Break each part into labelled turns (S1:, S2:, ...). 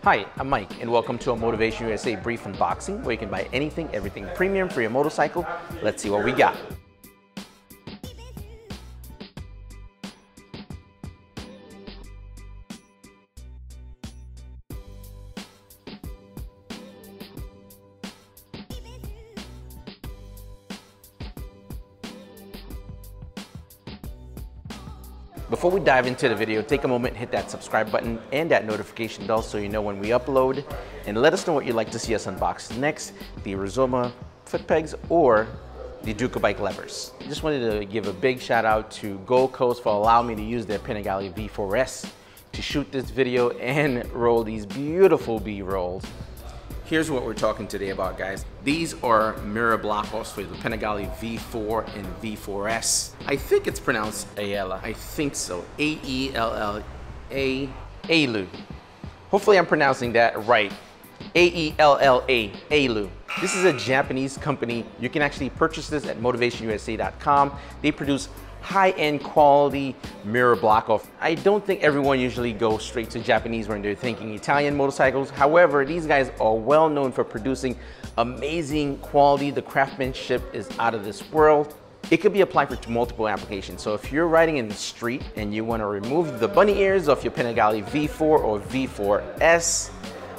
S1: Hi, I'm Mike, and welcome to a Motivation USA brief unboxing where you can buy anything, everything premium for your motorcycle. Let's see what we got. Before we dive into the video, take a moment, hit that subscribe button and that notification bell so you know when we upload, and let us know what you'd like to see us unbox next, the Rizoma foot pegs or the Ducati bike levers. I just wanted to give a big shout out to Gold Coast for allowing me to use their Panigale V4S to shoot this video and roll these beautiful B-rolls. Here's what we're talking today about, guys. These are mirror block-offs for the Panigale V4 and V4S. I think it's pronounced AELLA. I think so. AELLA. AELLA. Hopefully I'm pronouncing that right. AELLA. AELLA. This is a Japanese company. You can actually purchase this at MotovationUSA.com. They produce high-end quality mirror block-off. I don't think everyone usually goes straight to Japanese when they're thinking Italian motorcycles. However, these guys are well known for producing amazing quality. The craftsmanship is out of this world. It could be applied for multiple applications. So if you're riding in the street and you want to remove the bunny ears off your Panigale V4 or V4S,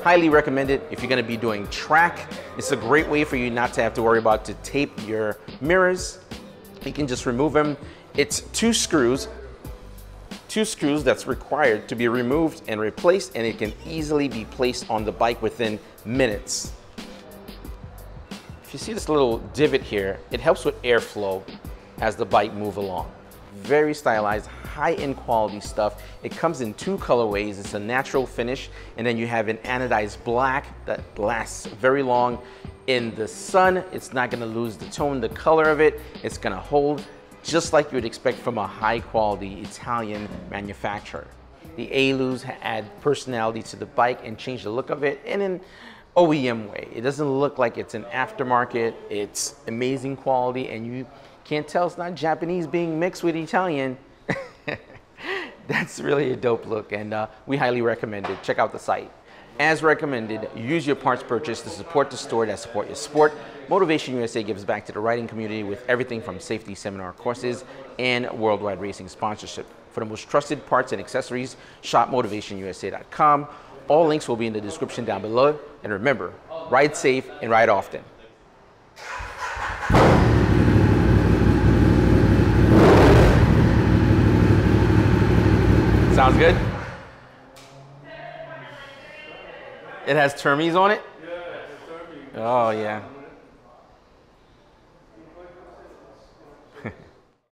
S1: highly recommend it. If you're going to be doing track, it's a great way for you not to have to worry about to tape your mirrors. You can just remove them. It's two screws that's required to be removed and replaced, and it can easily be placed on the bike within minutes. If you see this little divot here, it helps with airflow as the bike moves along. Very stylized, high-end quality stuff. It comes in two colorways. It's a natural finish, and then you have an anodized black that lasts very long. In the sun, it's not gonna lose the tone, the color of it. It's gonna hold just like you would expect from a high-quality Italian manufacturer. The AELLAs add personality to the bike and change the look of it in an OEM way. It doesn't look like it's an aftermarket. It's amazing quality, and you can't tell it's not Japanese being mixed with Italian. That's really a dope look, and we highly recommend it. Check out the site. As recommended, use your parts purchase to support the store that support your sport. Motivation USA gives back to the riding community with everything from safety seminar courses and worldwide racing sponsorship. For the most trusted parts and accessories, shop MotivationUSA.com. All links will be in the description down below. And remember, ride safe and ride often. Sounds good? It has termies on it?
S2: Yeah, it has termies.
S1: Oh, yeah.